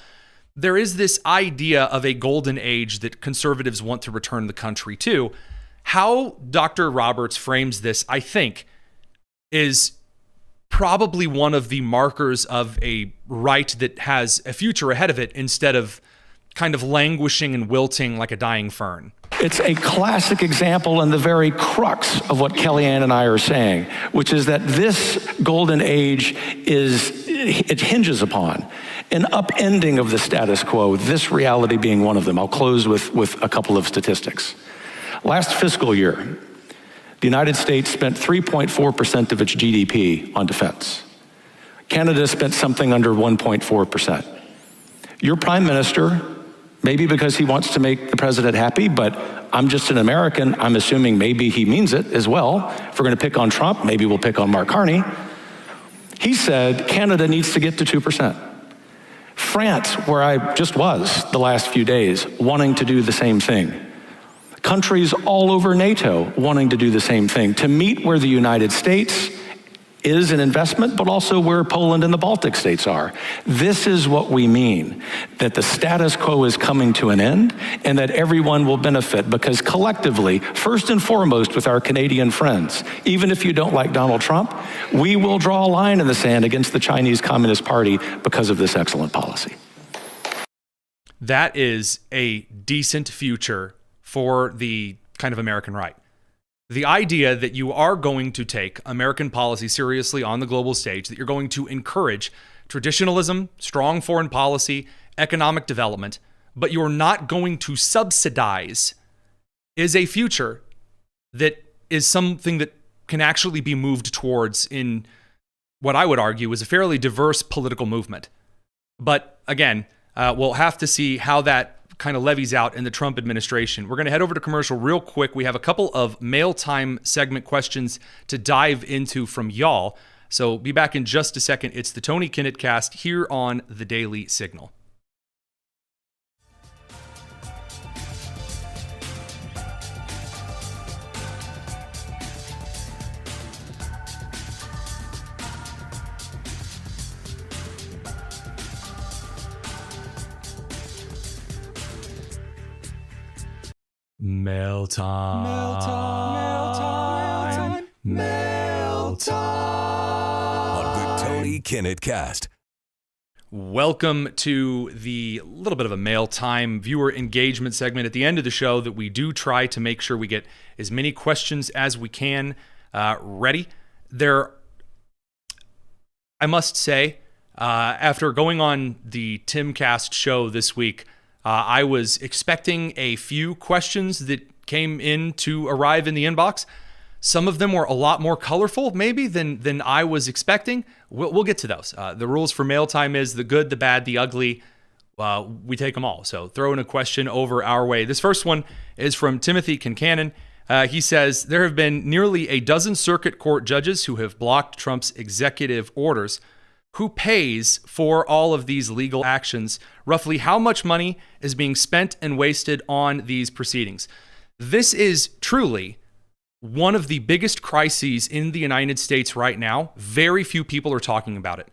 There is this idea of a golden age that conservatives want to return the country to. How Dr. Roberts frames this, I think, is probably one of the markers of a right that has a future ahead of it instead of kind of languishing and wilting like a dying fern. It's a classic example and the very crux of what Kellyanne and I are saying, which is that this golden age it hinges upon an upending of the status quo, this reality being one of them. I'll close with a couple of statistics. Last fiscal year, the United States spent 3.4% of its GDP on defense. Canada spent something under 1.4%. Your prime minister, maybe because he wants to make the president happy, but I'm just an American, I'm assuming maybe he means it as well. If we're going to pick on Trump, maybe we'll pick on Mark Carney. He said Canada needs to get to 2%. France, where I just was the last few days, wanting to do the same thing. Countries all over NATO wanting to do the same thing, to meet where the United States is an investment, but also where Poland and the Baltic states are. This is what we mean, that the status quo is coming to an end and that everyone will benefit because collectively, first and foremost with our Canadian friends, even if you don't like Donald Trump, we will draw a line in the sand against the Chinese Communist Party because of this excellent policy. That is a decent future for the kind of American right. The idea that you are going to take American policy seriously on the global stage, that you're going to encourage traditionalism, strong foreign policy, economic development, but you're not going to subsidize, is a future that is something that can actually be moved towards in what I would argue is a fairly diverse political movement. But again, we'll have to see how that kind of levies out in the Trump administration. We're going to head over to commercial real quick. We have a couple of mail time segment questions to dive into from y'all. So be back in just a second. It's the Tony Kinnett Cast here on The Daily Signal. Mail time. Mail time. Mail time. On the Tony Kinnett Cast. Welcome to the little bit of a mail time viewer engagement segment at the end of the show that we do try to make sure we get as many questions as we can ready. I must say, after going on the Timcast show this week, I was expecting a few questions that came in to arrive in the inbox. Some of them were a lot more colorful, maybe, than I was expecting. We'll get to those. The rules for mail time is the good, the bad, the ugly. We take them all. So throw in a question over our way. This first one is from Timothy Kincannon. He says, there have been nearly a dozen circuit court judges who have blocked Trump's executive orders. Who pays for all of these legal actions? Roughly how much money is being spent and wasted on these proceedings? This is truly one of the biggest crises in the United States right now. Very few people are talking about it.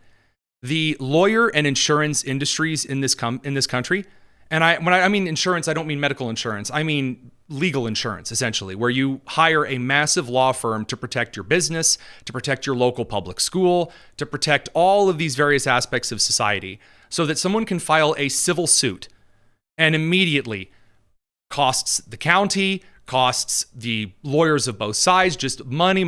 The lawyer and insurance industries in this country, and when I mean insurance, I don't mean medical insurance. I mean legal insurance, essentially, where you hire a massive law firm to protect your business, to protect your local public school, to protect all of these various aspects of society, so that someone can file a civil suit and immediately costs the county, costs the lawyers of both sides, just money.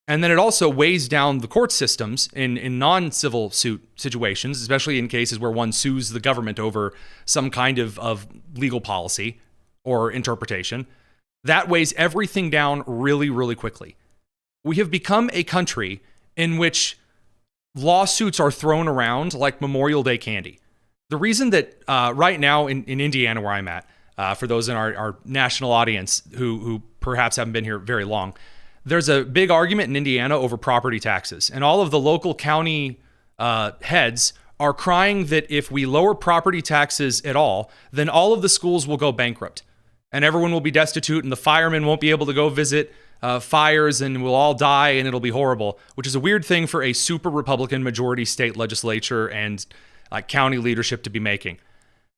And then it also weighs down the court systems in non-civil suit situations, especially in cases where one sues the government over some kind of legal policy or interpretation. That weighs everything down really, really quickly. We have become a country in which lawsuits are thrown around like Memorial Day candy. The reason that right now in Indiana, where I'm at, for those in our national audience who perhaps haven't been here very long, there's a big argument in Indiana over property taxes. And all of the local county heads are crying that if we lower property taxes at all, then all of the schools will go bankrupt. And everyone will be destitute, and the firemen won't be able to go visit fires, and we'll all die, and it'll be horrible, which is a weird thing for a super Republican majority state legislature and county leadership to be making.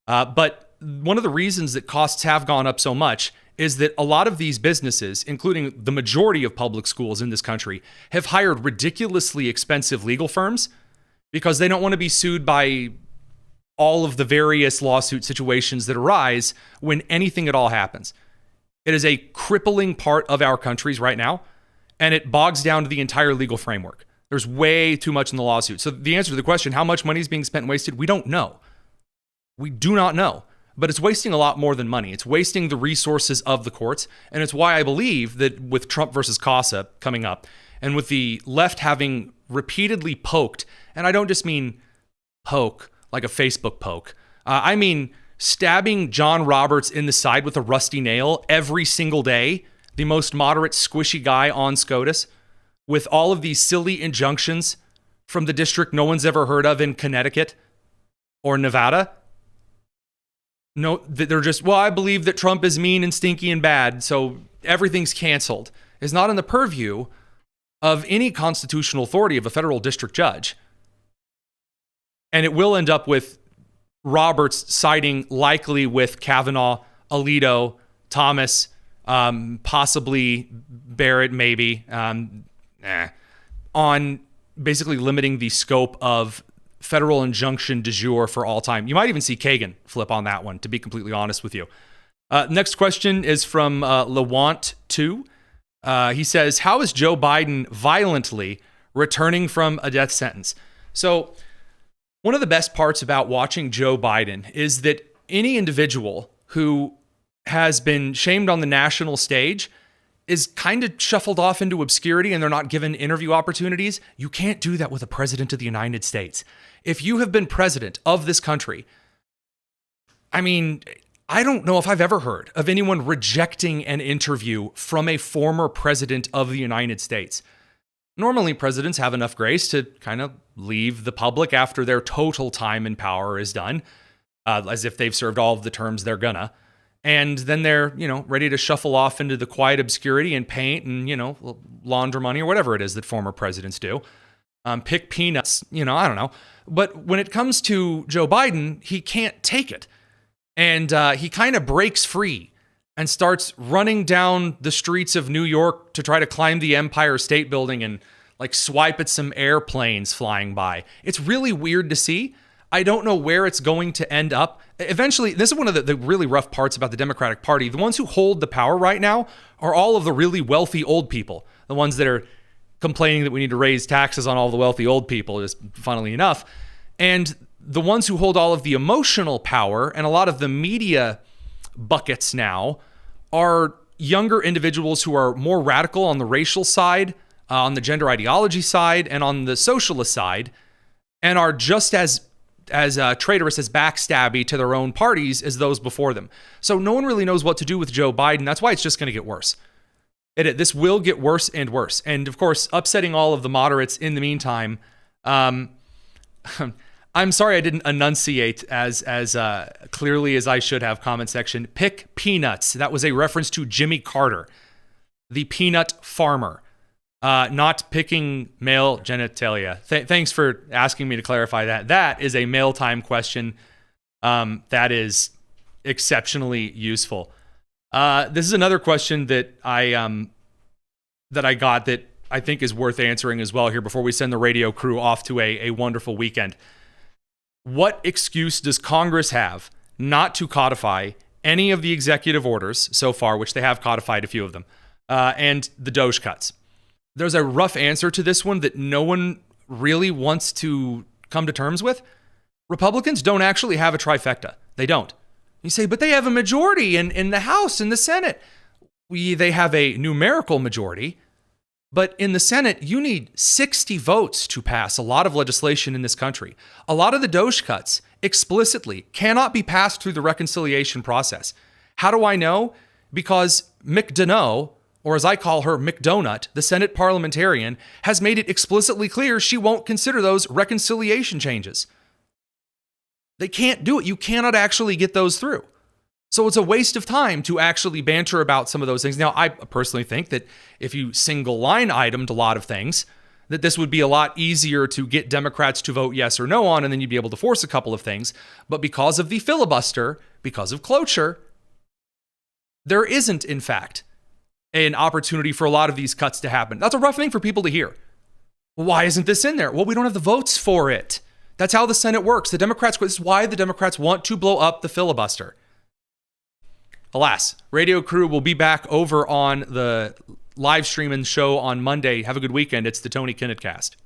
But one of the reasons that costs have gone up so much is that a lot of these businesses, including the majority of public schools in this country, have hired ridiculously expensive legal firms because they don't want to be sued by all of the various lawsuit situations that arise when anything at all happens. It is a crippling part of our countries right now, and it bogs down to the entire legal framework. There's way too much in the lawsuit. So the answer to the question, how much money is being spent and wasted, we don't know. We do not know. But it's wasting a lot more than money. It's wasting the resources of the courts, and it's why I believe that with Trump versus CASA coming up, and with the left having repeatedly poked, and I don't just mean poke like a Facebook poke. I mean stabbing John Roberts in the side with a rusty nail every single day, the most moderate, squishy guy on SCOTUS, with all of these silly injunctions from the district no one's ever heard of in Connecticut or Nevada. No, they're just, well, I believe that Trump is mean and stinky and bad, so everything's canceled, is not in the purview of any constitutional authority of a federal district judge. And it will end up with Roberts siding likely with Kavanaugh, Alito, Thomas, possibly Barrett, maybe, on basically limiting the scope of federal injunction du jour for all time. You might even see Kagan flip on that one, to be completely honest with you. Next question is from Lewant2. He says, how is Joe Biden violently returning from a death sentence? So one of the best parts about watching Joe Biden is that any individual who has been shamed on the national stage is kind of shuffled off into obscurity and they're not given interview opportunities. You can't do that with a president of the United States. If you have been president of this country, I mean, I don't know if I've ever heard of anyone rejecting an interview from a former president of the United States. Normally, presidents have enough grace to kind of leave the public after their total time in power is done, as if they've served all of the terms they're gonna. And then they're, ready to shuffle off into the quiet obscurity and paint and, launder money or whatever it is that former presidents do. Pick peanuts, I don't know. But when it comes to Joe Biden, he can't take it. And he kind of breaks free and starts running down the streets of New York to try to climb the Empire State Building and swipe at some airplanes flying by. It's really weird to see. I don't know where it's going to end up. Eventually, this is one of the really rough parts about the Democratic Party. The ones who hold the power right now are all of the really wealthy old people, the ones that are complaining that we need to raise taxes on all the wealthy old people, just funnily enough. And the ones who hold all of the emotional power and a lot of the media buckets now are younger individuals who are more radical on the racial side, on the gender ideology side, and on the socialist side, and are just as traitorous, as backstabby to their own parties as those before them. So no one really knows what to do with Joe Biden. That's why it's just going to get worse. This will get worse and worse. And of course, upsetting all of the moderates in the meantime. I'm sorry I didn't enunciate as clearly as I should have. Comment section. Pick peanuts. That was a reference to Jimmy Carter, the peanut farmer. Not picking male genitalia. Thanks for asking me to clarify that. That is a mail time question. That is exceptionally useful. This is another question that I got that I think is worth answering as well here before we send the radio crew off to a wonderful weekend. What excuse does Congress have not to codify any of the executive orders so far, which they have codified a few of them, and the DOJ cuts? There's a rough answer to this one that no one really wants to come to terms with. Republicans don't actually have a trifecta. They don't. You say, but they have a majority in the House and the Senate. they have a numerical majority, but in the Senate, you need 60 votes to pass a lot of legislation in this country. A lot of the DOJ cuts explicitly cannot be passed through the reconciliation process. How do I know? Because McDonough, or as I call her, McDonut, the Senate parliamentarian, has made it explicitly clear she won't consider those reconciliation changes. They can't do it. You cannot actually get those through. So it's a waste of time to actually banter about some of those things. Now, I personally think that if you single line itemed a lot of things, that this would be a lot easier to get Democrats to vote yes or no on, and then you'd be able to force a couple of things. But because of the filibuster, because of cloture, there isn't, in fact, an opportunity for a lot of these cuts to happen. That's a rough thing for people to hear. Why isn't this in there? Well, we don't have the votes for it. That's how the Senate works. This is why the Democrats want to blow up the filibuster. Alas, Radio Crew will be back over on the live streaming show on Monday. Have a good weekend. It's the Tony Kinnett Cast.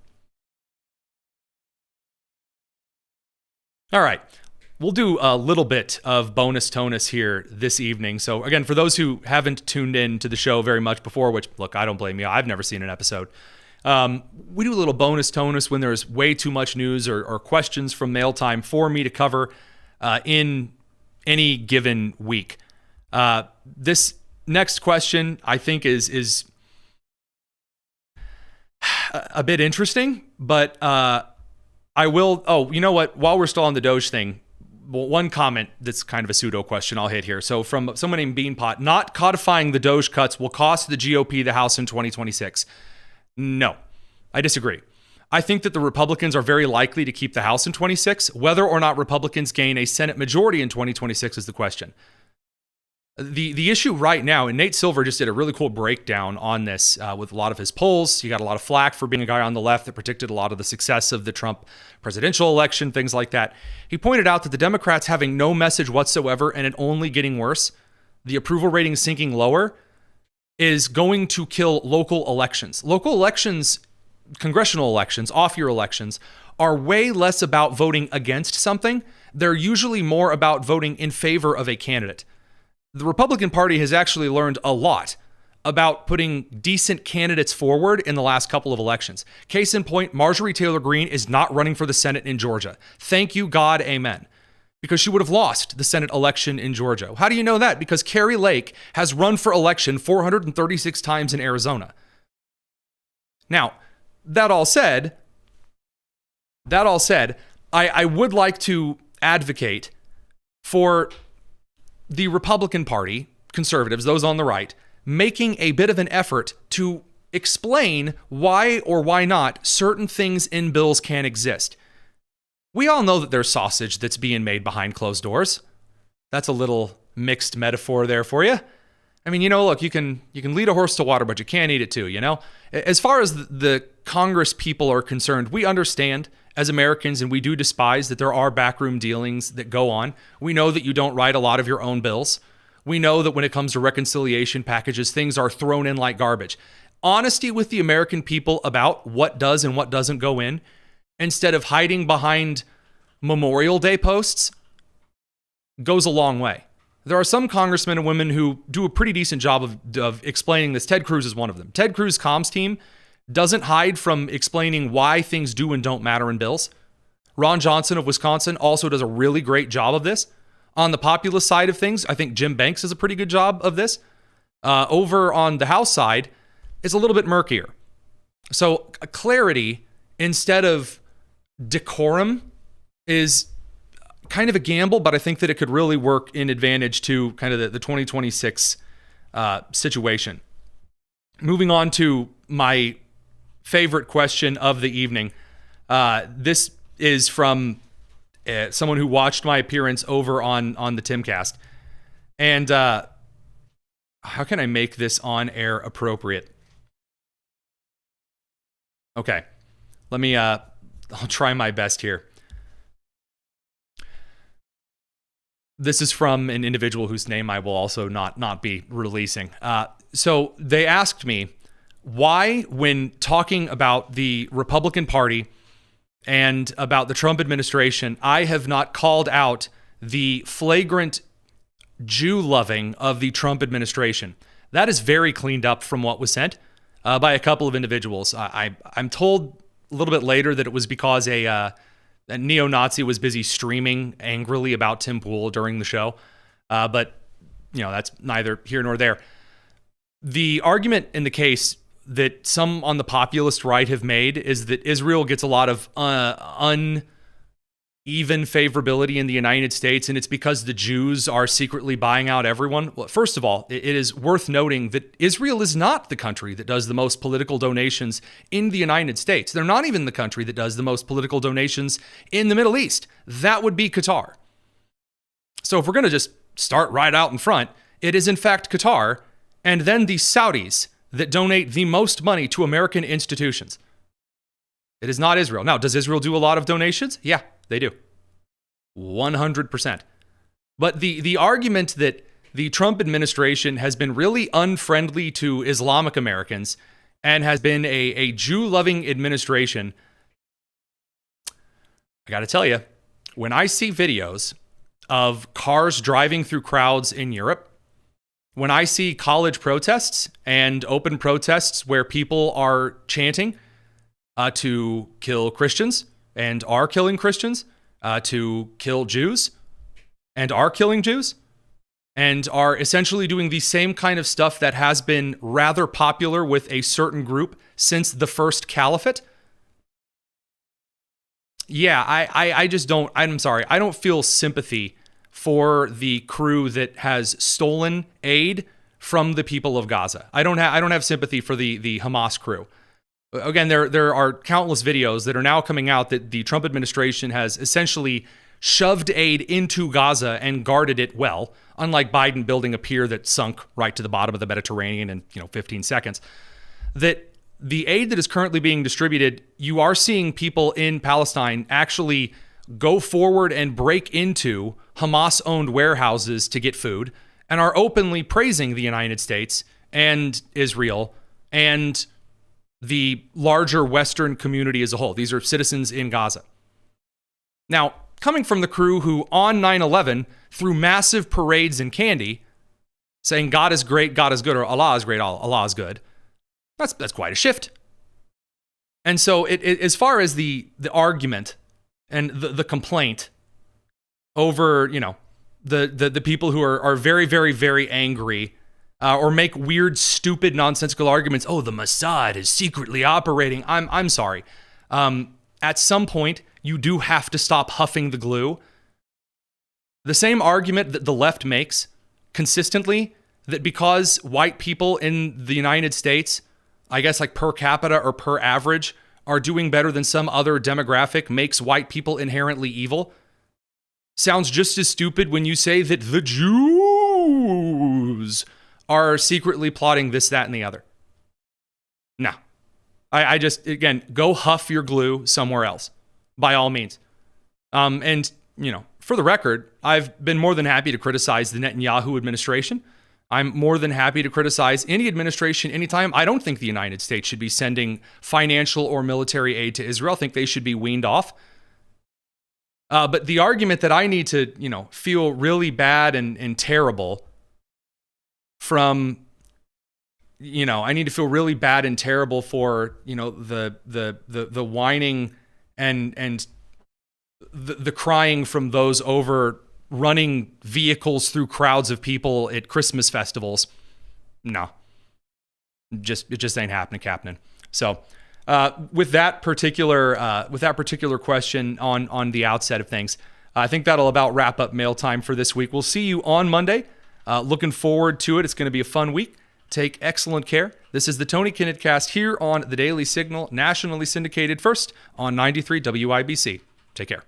All right. We'll do a little bit of bonus tonus here this evening. So again, for those who haven't tuned in to the show very much before, which, look, I don't blame you. I've never seen an episode. We do a little bonus tonus when there's way too much news or questions from mail time for me to cover in any given week. This next question, I think, is a bit interesting, but I will. Oh, you know what? While we're still on the Doge thing, one comment that's kind of a pseudo question I'll hit here. So from someone named Beanpot, not codifying the Doge cuts will cost the GOP the House in 2026. No, I disagree. I think that the Republicans are very likely to keep the House in 26. Whether or not Republicans gain a Senate majority in 2026 is the question. The issue right now, and Nate Silver just did a really cool breakdown on this with a lot of his polls. He got a lot of flack for being a guy on the left that predicted a lot of the success of the Trump presidential election, things like that. He pointed out that the Democrats having no message whatsoever and it only getting worse, the approval rating sinking lower, is going to kill local elections. Local elections, congressional elections, off-year elections, are way less about voting against something. They're usually more about voting in favor of a candidate. The Republican Party has actually learned a lot about putting decent candidates forward in the last couple of elections. Case in point, Marjorie Taylor Greene is not running for the Senate in Georgia. Thank you, God, amen. Because she would have lost the Senate election in Georgia. How do you know that? Because Carrie Lake has run for election 436 times in Arizona. Now, that all said, I would like to advocate for the Republican Party, conservatives, those on the right, making a bit of an effort to explain why or why not certain things in bills can exist. We all know that there's sausage that's being made behind closed doors. That's a little mixed metaphor there for you. I mean, look, you can lead a horse to water, but you can't eat it too, As far as the Congress people are concerned, we understand as Americans, and we do despise that there are backroom dealings that go on. We know that you don't write a lot of your own bills. We know that when it comes to reconciliation packages, things are thrown in like garbage. Honesty with the American people about what does and what doesn't go in, instead of hiding behind Memorial Day posts, goes a long way. There are some congressmen and women who do a pretty decent job of explaining this. Ted Cruz is one of them. Ted Cruz's comms team doesn't hide from explaining why things do and don't matter in bills. Ron Johnson of Wisconsin also does a really great job of this. On the populist side of things, I think Jim Banks does a pretty good job of this. Over on the House side, it's a little bit murkier. So clarity instead of decorum is kind of a gamble, but I think that it could really work in advantage to kind of the 2026 situation. Moving on to my favorite question of the evening. This is from someone who watched my appearance over on the Timcast. And how can I make this on air appropriate? Okay, let me, I'll try my best here. This is from an individual whose name I will also not be releasing. So they asked me why, when talking about the Republican Party and about the Trump administration, I have not called out the flagrant Jew loving of the Trump administration. That is very cleaned up from what was sent by a couple of individuals. I'm told a little bit later that it was because a neo-Nazi was busy streaming angrily about Tim Pool during the show. But, that's neither here nor there. The argument in the case that some on the populist right have made is that Israel gets a lot of uneven favorability in the United States, and it's because the Jews are secretly buying out everyone. Well, first of all, it is worth noting that Israel is not the country that does the most political donations in the United States. They're not even the country that does the most political donations in the Middle East. That would be Qatar. So if we're going to just start right out in front, it is in fact Qatar and then the Saudis that donate the most money to American institutions. It is not Israel. Now, does Israel do a lot of donations? Yeah, they do. 100%. But the argument that the Trump administration has been really unfriendly to Islamic Americans and has been a Jew-loving administration, I got to tell you, when I see videos of cars driving through crowds in Europe, when I see college protests and open protests where people are chanting to kill Christians and are killing Christians, to kill Jews and are killing Jews, and are essentially doing the same kind of stuff that has been rather popular with a certain group since the first caliphate. Yeah, I just don't, I'm sorry, I don't feel sympathy for the crew that has stolen aid from the people of Gaza. I don't have sympathy for the Hamas crew. Again, there are countless videos that are now coming out that the Trump administration has essentially shoved aid into Gaza and guarded it well, unlike Biden building a pier that sunk right to the bottom of the Mediterranean in 15 seconds. That the aid that is currently being distributed, you are seeing people in Palestine actually go forward and break into Hamas-owned warehouses to get food and are openly praising the United States and Israel and the larger Western community as a whole. These are citizens in Gaza. Now, coming from the crew who on 9/11 threw massive parades and candy saying God is great, God is good, or Allah is great, Allah is good, that's quite a shift. And so as far as the argument and the complaint over, the people who are very, very, very angry or make weird, stupid, nonsensical arguments. Oh, the Mossad is secretly operating. I'm sorry. At some point, you do have to stop huffing the glue. The same argument that the left makes consistently, that because white people in the United States, I guess like per capita or per average, are doing better than some other demographic, makes white people inherently evil, sounds just as stupid when you say that the Jews are secretly plotting this, that, and the other. No. I just, again, go huff your glue somewhere else, by all means. And, for the record, I've been more than happy to criticize the Netanyahu administration. I'm more than happy to criticize any administration anytime. I don't think the United States should be sending financial or military aid to Israel. I think they should be weaned off. But the argument that I need to, feel really bad and terrible from, I need to feel really bad and terrible for, the whining and the crying from those over running vehicles through crowds of people at Christmas festivals. No, it just ain't happening. So, with that particular question on the outset of things, I think that'll about wrap up mail time for this week. We'll see you on Monday. Looking forward to it. It's going to be a fun week. Take excellent care. This is the Tony Kinnett Cast here on the Daily Signal, nationally syndicated, first on 93 WIBC. Take care.